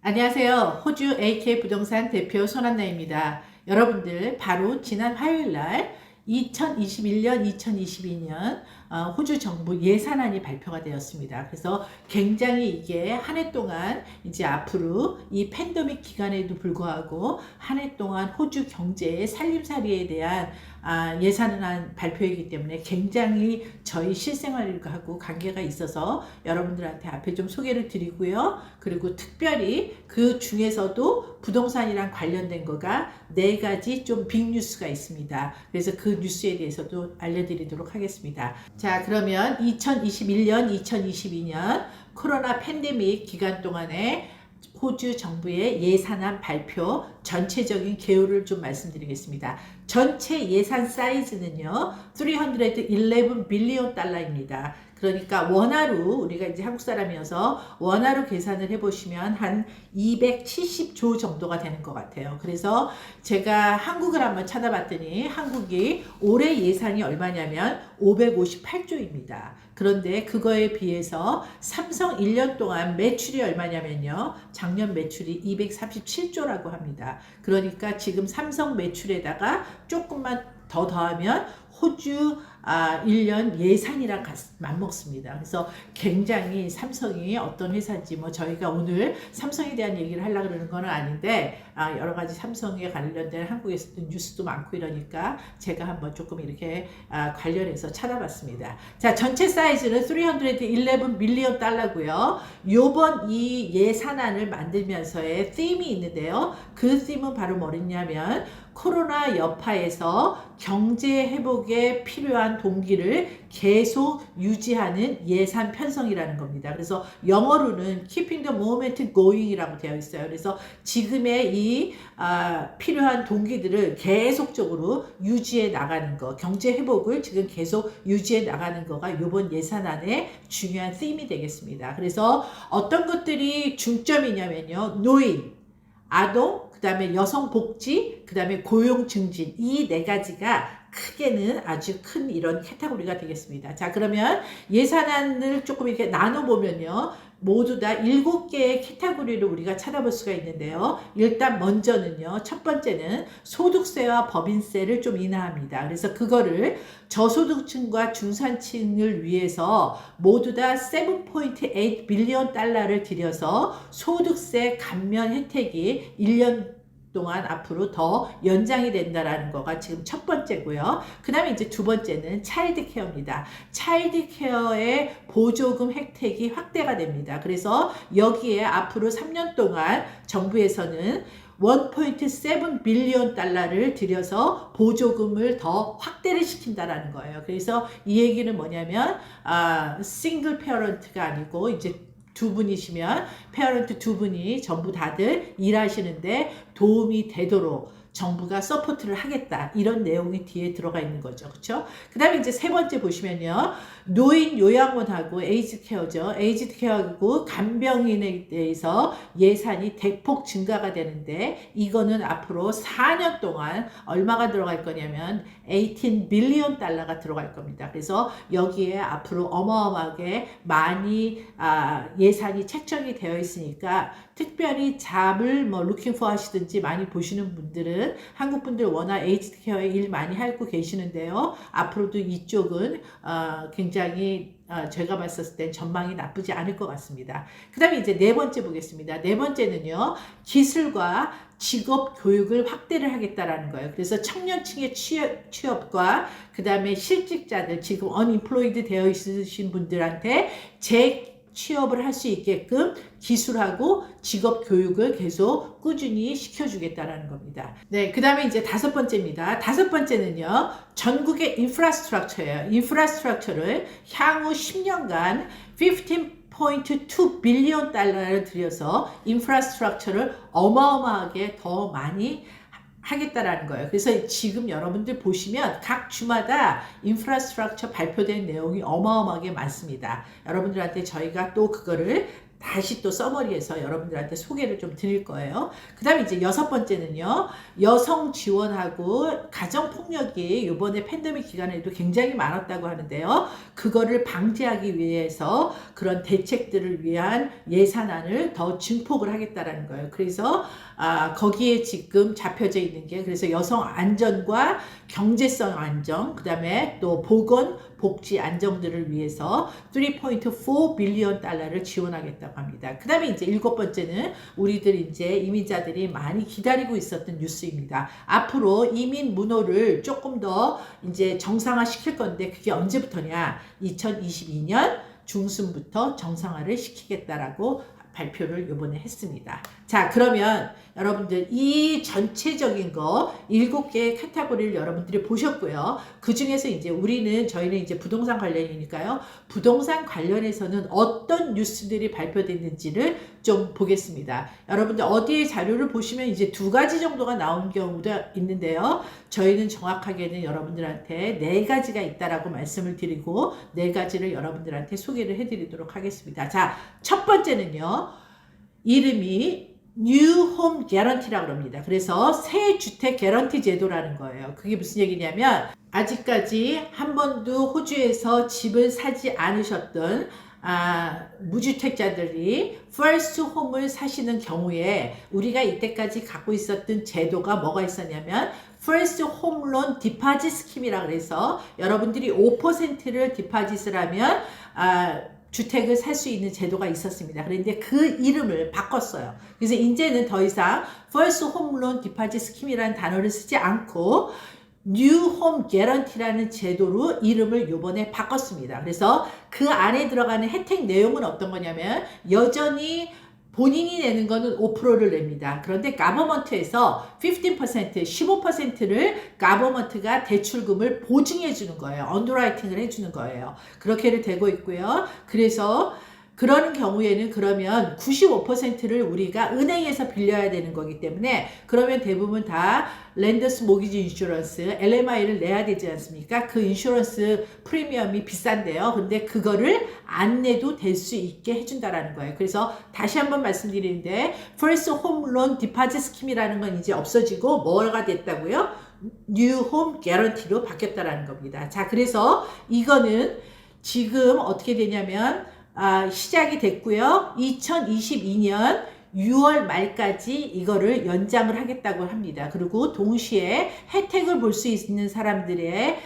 안녕하세요. 호주 AK 부동산 대표 손한나입니다. 여러분들 바로 지난 화요일날 2021년, 2022년 호주 정부 예산안이 발표가 되었습니다. 그래서 굉장히 이게 한 해 동안 이제 앞으로 이 팬데믹 기간에도 불구하고 한 해 동안 호주 경제의 살림살이에 대한 예산안 발표이기 때문에 굉장히 저희 실생활하고 관계가 있어서 여러분들한테 앞에 좀 소개를 드리고요. 그리고 특별히 그 중에서도 부동산이랑 관련된 거가 4가지 좀 빅뉴스가 있습니다. 그래서 그 뉴스에 대해서도 알려드리도록 하겠습니다. 자, 그러면 2021년, 2022년 코로나 팬데믹 기간 동안에 호주 정부의 예산안 발표 전체적인 개요를 좀 말씀드리겠습니다. 전체 예산 사이즈는요, 311 빌리언 달러입니다. 그러니까 원화로 우리가 이제 한국 사람이어서 원화로 계산을 해보시면 한 270조 정도가 되는 것 같아요. 그래서 제가 한국을 한번 찾아봤더니 한국이 올해 예산이 얼마냐면 558조입니다. 그런데 그거에 비해서 삼성 1년 동안 매출이 얼마냐면요, 작년 매출이 237조라고 합니다. 그러니까 지금 삼성 매출에다가 조금만 더 더하면 호주 1년 예산이랑 맞먹습니다. 그래서 굉장히 삼성이 어떤 회사인지 뭐 저희가 오늘 삼성에 대한 얘기를 하려고 그러는 건 아닌데 여러 가지 삼성에 관련된 한국에서도 뉴스도 많고 이러니까 제가 한번 조금 이렇게 관련해서 찾아봤습니다. 자, 전체 사이즈는 311 밀리언 달러고요. 요번 이 예산안을 만들면서의 팀이 있는데요. 그 팀은 바로 뭐냐면 코로나 여파에서 경제 회복에 필요한 동기를 계속 유지하는 예산 편성이라는 겁니다. 그래서 영어로는 keeping the momentum going이라고 되어 있어요. 그래서 지금의 이 필요한 동기들을 계속적으로 유지해 나가는 거, 경제 회복을 지금 계속 유지해 나가는 거가 이번 예산안의 중요한 팀이 되겠습니다. 그래서 어떤 것들이 중점이냐면요, 노인, 아동, 그 다음에 여성 복지, 그 다음에 고용 증진, 이 4가지가 크게는 아주 큰 이런 카테고리가 되겠습니다. 자, 그러면 예산안을 조금 이렇게 나눠보면요, 모두 다 7개의 카테고리를 우리가 찾아볼 수가 있는데요. 일단 먼저는요, 첫 번째는 소득세와 법인세를 좀 인하합니다. 그래서 그거를 저소득층과 중산층을 위해서 모두 다 7.8 빌리언 달러를 들여서 소득세 감면 혜택이 1년 동안 앞으로 더 연장이 된다라는 거가 지금 첫 번째고요. 그 다음에 이제 두 번째는 차일드 케어입니다. 차일드 케어의 보조금 혜택이 확대가 됩니다. 그래서 여기에 앞으로 3년 동안 정부에서는 1.7 빌리언 달러를 들여서 보조금을 더 확대를 시킨다라는 거예요. 그래서 이 얘기는 뭐냐면 싱글 페어런트가 아니고 이제 두 분이시면 페어런트 두 분이 전부 다들 일하시는데 도움이 되도록 정부가 서포트를 하겠다, 이런 내용이 뒤에 들어가 있는 거죠. 그렇죠? 그 다음에 이제 세 번째 보시면요, 노인 요양원하고 에이즈 케어죠. 에이즈 케어하고 간병인에 대해서 예산이 대폭 증가가 되는데 이거는 앞으로 4년 동안 얼마가 들어갈 거냐면 18 빌리언 달러가 들어갈 겁니다. 그래서 여기에 앞으로 어마어마하게 많이 예산이 책정이 되어 있으니까 특별히 잡을 looking for 하시든지 많이 보시는 분들은, 한국 분들 워낙 에이즈 케어에 일 많이 하고 계시는데요. 앞으로도 이쪽은 굉장히 제가 봤을 때 전망이 나쁘지 않을 것 같습니다. 그 다음에 이제 네 번째 보겠습니다. 네 번째는요, 기술과 직업 교육을 확대를 하겠다라는 거예요. 그래서 청년층의 취업과 그 다음에 실직자들, 지금 unemployed 되어 있으신 분들한테 취업을 할 수 있게끔 기술하고 직업 교육을 계속 꾸준히 시켜주겠다라는 겁니다. 네, 그 다음에 이제 다섯 번째입니다. 다섯 번째는요, 전국의 인프라스트럭처예요. 인프라스트럭처를 향후 10년간 15.2 빌리언 달러를 들여서 인프라스트럭처를 어마어마하게 더 많이 하겠다라는 거예요. 그래서 지금 여러분들 보시면 각 주마다 인프라스트럭처 발표된 내용이 어마어마하게 많습니다. 여러분들한테 저희가 또 그거를 다시 또 서머리해서 여러분들한테 소개를 좀 드릴 거예요. 그 다음에 이제 6번째는요, 여성 지원하고 가정폭력이 이번에 팬데믹 기간에도 굉장히 많았다고 하는데요. 그거를 방지하기 위해서 그런 대책들을 위한 예산안을 더 증폭을 하겠다라는 거예요. 그래서 거기에 지금 잡혀져 있는 게, 그래서 여성 안전과 경제성 안정, 그 다음에 또 보건, 복지 안정들을 위해서 3.4 빌리언 달러를 지원하겠다고 합니다. 그 다음에 이제 7번째는 우리들 이제 이민자들이 많이 기다리고 있었던 뉴스입니다. 앞으로 이민 문호를 조금 더 이제 정상화 시킬 건데, 그게 언제부터냐? 2022년 중순부터 정상화를 시키겠다라고 발표를 이번에 했습니다. 자, 그러면 여러분들 이 전체적인 거 7개의 카테고리를 여러분들이 보셨고요. 그 중에서 이제 저희는 이제 부동산 관련이니까요. 부동산 관련해서는 어떤 뉴스들이 발표됐는지를 좀 보겠습니다. 여러분들 어디에 자료를 보시면 이제 2가지 정도가 나온 경우도 있는데요. 저희는 정확하게는 여러분들한테 4가지가 있다라고 말씀을 드리고 4가지를 여러분들한테 소개를 해드리도록 하겠습니다. 자, 첫 번째는요. 이름이 New Home Guarantee라고 합니다. 그래서 새 주택 개런티 제도라는 거예요. 그게 무슨 얘기냐면, 아직까지 한 번도 호주에서 집을 사지 않으셨던 무주택자들이 First Home을 사시는 경우에 우리가 이때까지 갖고 있었던 제도가 뭐가 있었냐면 First Home Loan Deposit Scheme이라고 해서 여러분들이 5%를 디파짓을 하면 주택을 살 수 있는 제도가 있었습니다. 그런데 그 이름을 바꿨어요. 그래서 이제는 더 이상 First Home Loan Deposit Scheme이라는 단어를 쓰지 않고 New Home Guarantee라는 제도로 이름을 요번에 바꿨습니다. 그래서 그 안에 들어가는 혜택 내용은 어떤 거냐면, 여전히 본인이 내는 거는 5%를 냅니다. 그런데 가버먼트에서 15%를 가버먼트가 대출금을 보증해 주는 거예요. 언더라이팅을 해주는 거예요. 그렇게를 되고 있고요. 그래서 그런 경우에는 그러면 95%를 우리가 은행에서 빌려야 되는 거기 때문에, 그러면 대부분 다 랜더스 모기지 인슈런스 LMI를 내야 되지 않습니까? 그 인슈런스 프리미엄이 비싼데요. 근데 그거를 안 내도 될 수 있게 해준다라는 거예요. 그래서 다시 한번 말씀드리는데, First Home Loan Deposit Scheme이라는 건 이제 없어지고 뭐가 됐다고요? New Home Guarantee로 바뀌었다라는 겁니다. 자, 그래서 이거는 지금 어떻게 되냐면 시작이 됐고요. 2022년 6월 말까지 이거를 연장을 하겠다고 합니다. 그리고 동시에 혜택을 볼 수 있는 사람들의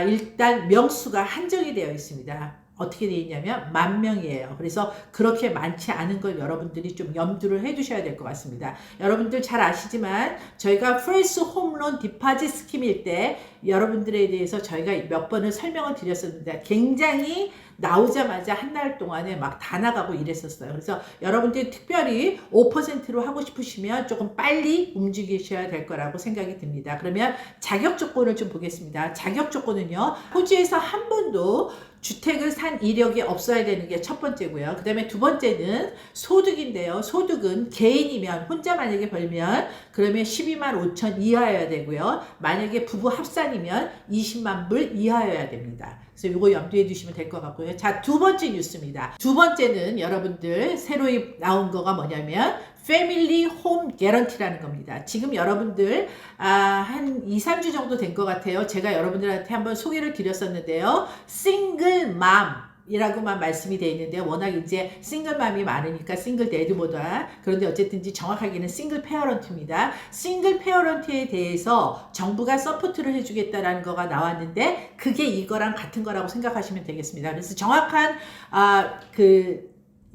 일단 명수가 한정이 되어 있습니다. 어떻게 되어 있냐면 10,000명이에요. 그래서 그렇게 많지 않은 걸 여러분들이 좀 염두를 해 두셔야 될 것 같습니다. 여러분들 잘 아시지만 저희가 First Home Loan Deposit Scheme일 때 여러분들에 대해서 저희가 몇 번을 설명을 드렸었는데, 굉장히 나오자마자 한 달 동안에 막 다 나가고 이랬었어요. 그래서 여러분들이 특별히 5%로 하고 싶으시면 조금 빨리 움직이셔야 될 거라고 생각이 듭니다. 그러면 자격 조건을 좀 보겠습니다. 자격 조건은요, 호주에서 한 번도 주택을 산 이력이 없어야 되는 게 첫 번째고요. 그 다음에 두 번째는 소득인데요. 소득은 개인이면, 혼자 만약에 벌면 그러면 125,000 이하여야 되고요. 만약에 부부 합산이면 200,000 불 이하여야 됩니다. 그래서 이거 염두에 두시면 될 것 같고요. 자, 두 번째 뉴스입니다. 두 번째는 여러분들 새로 나온 거가 뭐냐면 Family Home Guarantee라는 겁니다. 지금 여러분들 한 2-3주 정도 된 것 같아요. 제가 여러분들한테 한번 소개를 드렸었는데요. 싱글맘 이라고만 말씀이 되어 있는데, 워낙 이제 싱글맘이 많으니까 싱글 데드보다, 그런데 어쨌든지 정확하게는 싱글 페어런트입니다. 싱글 페어런트에 대해서 정부가 서포트를 해주겠다라는 거가 나왔는데, 그게 이거랑 같은 거라고 생각하시면 되겠습니다. 그래서 정확한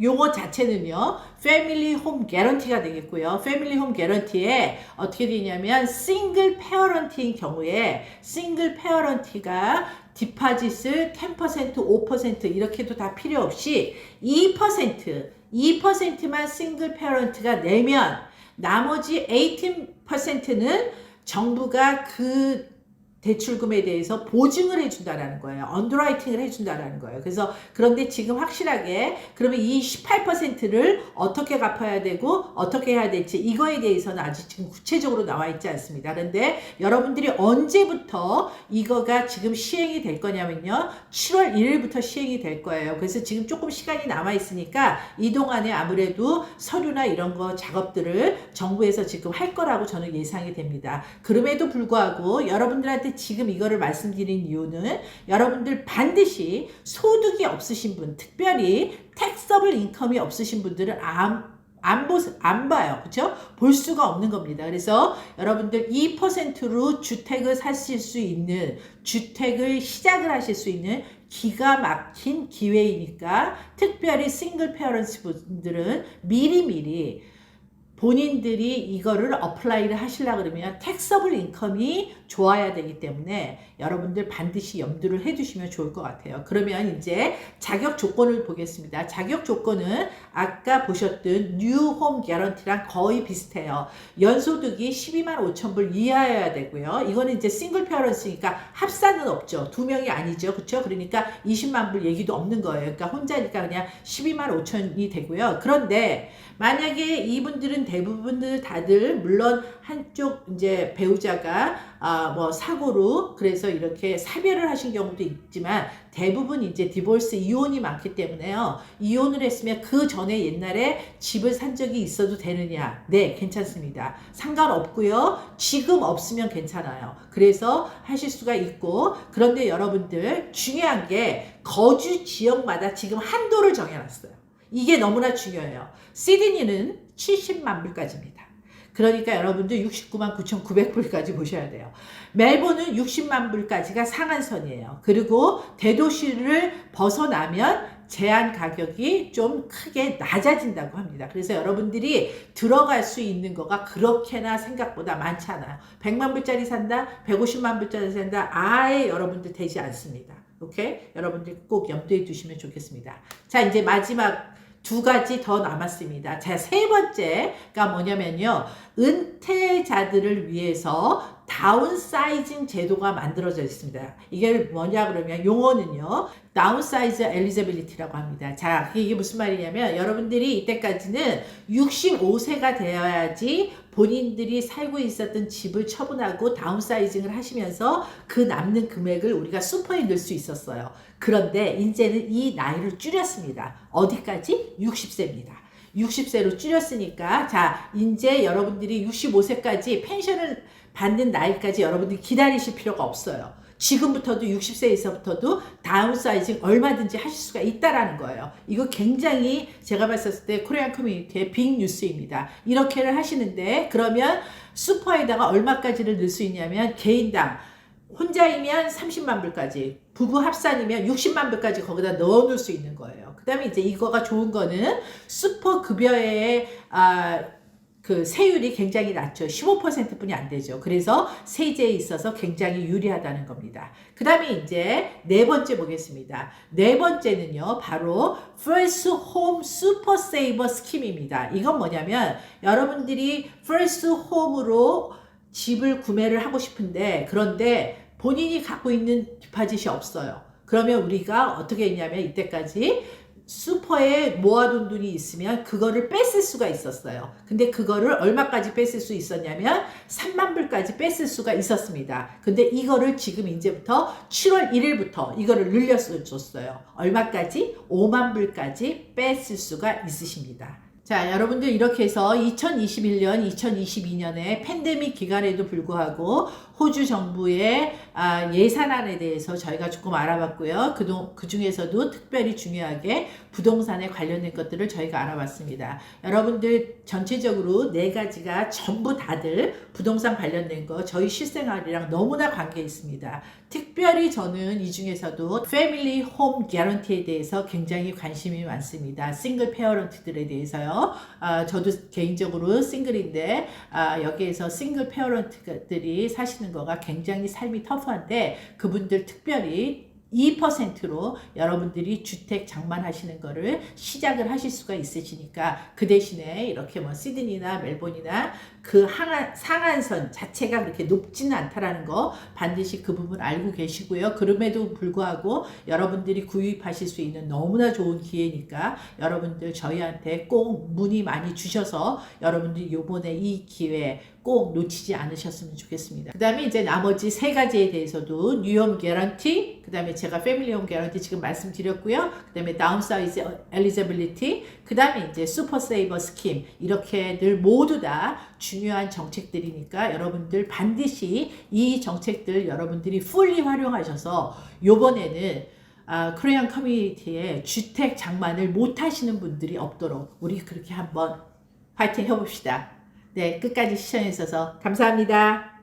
용어 자체는요, 패밀리 홈 개런티가 되겠고요. 패밀리 홈 개런티에 어떻게 되냐면, 싱글 페어런트인 경우에 싱글 페어런티가 디파짓을 10%, 5% 이렇게도 다 필요 없이 2%만 싱글 페어런트가 내면 나머지 18%는 정부가 그 대출금에 대해서 보증을 해준다라는 거예요. 언더라이팅을 해준다라는 거예요. 그래서 그런데 지금 확실하게 그러면 이 18%를 어떻게 갚아야 되고 어떻게 해야 될지 이거에 대해서는 아직 지금 구체적으로 나와 있지 않습니다. 그런데 여러분들이 언제부터 이거가 지금 시행이 될 거냐면요. 7월 1일부터 시행이 될 거예요. 그래서 지금 조금 시간이 남아 있으니까 이 동안에 아무래도 서류나 이런 거 작업들을 정부에서 지금 할 거라고 저는 예상이 됩니다. 그럼에도 불구하고 여러분들한테 지금 이거를 말씀드린 이유는 여러분들 반드시 소득이 없으신 분, 특별히 택서블 인컴이 없으신 분들은 안 봐요. 그쵸? 볼 수가 없는 겁니다. 그래서 여러분들 2%로 주택을 사실 수 있는, 주택을 시작을 하실 수 있는 기가 막힌 기회이니까 특별히 싱글 페어런츠 분들은 미리미리 본인들이 이거를 어플라이를 하시려고 그러면 택서블 인컴이 좋아야 되기 때문에 여러분들 반드시 염두를 해두시면 좋을 것 같아요. 그러면 이제 자격 조건을 보겠습니다. 자격 조건은 아까 보셨던 뉴홈 개런티랑 거의 비슷해요. 연소득이 12만 5천 불 이하여야 되고요. 이거는 이제 싱글 페어런스니까 합산은 없죠. 두 명이 아니죠. 그렇죠? 그러니까 20만 불 얘기도 없는 거예요. 그러니까 혼자니까 그냥 12만 5천이 되고요. 그런데 만약에 이분들은 대부분들 다들 물론 한쪽 이제 배우자가 뭐 사고로 그래서 이렇게 사별을 하신 경우도 있지만 대부분 이제 디볼스 이혼이 많기 때문에요. 이혼을 했으면 그 전에 옛날에 집을 산 적이 있어도 되느냐? 네, 괜찮습니다. 상관없고요. 지금 없으면 괜찮아요. 그래서 하실 수가 있고 그런데 여러분들 중요한 게 거주 지역마다 지금 한도를 정해놨어요. 이게 너무나 중요해요. 시드니는 70만 불까지입니다. 그러니까 여러분들 69만 9,900불까지 보셔야 돼요. 멜본은 60만 불까지가 상한선이에요. 그리고 대도시를 벗어나면 제한 가격이 좀 크게 낮아진다고 합니다. 그래서 여러분들이 들어갈 수 있는 거가 그렇게나 생각보다 많지 않아요. 100만 불짜리 산다, 150만 불짜리 산다, 아예 여러분들 되지 않습니다. 오케이? 여러분들 꼭 염두에 두시면 좋겠습니다. 자, 이제 마지막 두 가지 더 남았습니다. 자, 세 번째가 뭐냐면요. 은퇴자들을 위해서 다운사이징 제도가 만들어져 있습니다. 이게 뭐냐 그러면 용어는요. 다운사이즈 엘리지빌리티라고 합니다. 자, 이게 무슨 말이냐면 여러분들이 이때까지는 65세가 되어야지 본인들이 살고 있었던 집을 처분하고 다운사이징을 하시면서 그 남는 금액을 우리가 슈퍼에 넣을 수 있었어요. 그런데 이제는 이 나이를 줄였습니다. 어디까지? 60세입니다. 60세로 줄였으니까 자 이제 여러분들이 65세까지 펜션을 받는 나이까지 여러분들이 기다리실 필요가 없어요. 지금부터도 60세에서부터도 다운사이징 얼마든지 하실 수가 있다라는 거예요. 이거 굉장히 제가 봤을 때 코리안 커뮤니티의 빅 뉴스입니다. 이렇게를 하시는데 그러면 슈퍼에다가 얼마까지를 넣을 수 있냐면 개인당 혼자이면 30만 불까지, 부부 합산이면 60만 불까지 거기다 넣어 놓을 수 있는 거예요. 그 다음에 이제 이거가 좋은 거는 슈퍼 급여의 그 세율이 굉장히 낮죠. 15%뿐이 안 되죠. 그래서 세제에 있어서 굉장히 유리하다는 겁니다. 그 다음에 이제 네 번째 보겠습니다. 네 번째는요, 바로 First Home Super Saver Scheme입니다. 이건 뭐냐면 여러분들이 First Home으로 집을 구매를 하고 싶은데 그런데 본인이 갖고 있는 디파짓이 없어요. 그러면 우리가 어떻게 했냐면 이때까지 슈퍼에 모아둔 돈이 있으면 그거를 뺐을 수가 있었어요. 근데 그거를 얼마까지 뺐을 수 있었냐면 3만 불까지 뺐을 수가 있었습니다. 근데 이거를 지금 이제부터 7월 1일부터 이거를 늘려줬어요. 얼마까지? 5만 불까지 뺐을 수가 있으십니다. 자, 여러분들 이렇게 해서 2021년, 2022년에 팬데믹 기간에도 불구하고 호주 정부의 예산안에 대해서 저희가 조금 알아봤고요. 그 중에서도 특별히 중요하게 부동산에 관련된 것들을 저희가 알아봤습니다. 여러분들 전체적으로 네 가지가 전부 다들 부동산 관련된 거 저희 실생활이랑 너무나 관계 있습니다. 특별히 저는 이 중에서도 패밀리 홈 개런티에 대해서 굉장히 관심이 많습니다. 싱글 페어런트들에 대해서요. 저도 개인적으로 싱글인데 여기에서 싱글 페어런트들이 사시는 거가 굉장히 삶이 터프한데 그분들 특별히 2%로 여러분들이 주택 장만하시는 거를 시작을 하실 수가 있으시니까 그 대신에 이렇게 뭐 시드니나 멜번이나 그 상한선 자체가 그렇게 높지는 않다라는 거 반드시 그 부분 알고 계시고요. 그럼에도 불구하고 여러분들이 구입하실 수 있는 너무나 좋은 기회니까 여러분들 저희한테 꼭 문의 많이 주셔서 여러분들이 요번에 이 기회 꼭 놓치지 않으셨으면 좋겠습니다. 그 다음에 이제 나머지 세 가지에 대해서도 뉴홈 개런티, 그 다음에 제가 패밀리홈 개런티 지금 말씀드렸고요. 그 다음에 다운사이즈 엘리지빌리티, 그 다음에 이제 슈퍼 세이버 스킴, 이렇게들 모두 다 중요한 정책들이니까 여러분들 반드시 이 정책들 여러분들이 풀리 활용하셔서 요번에는 코리안 커뮤니티에 주택 장만을 못 하시는 분들이 없도록 우리 그렇게 한번 파이팅 해봅시다. 네, 끝까지 시청해 주셔서 감사합니다.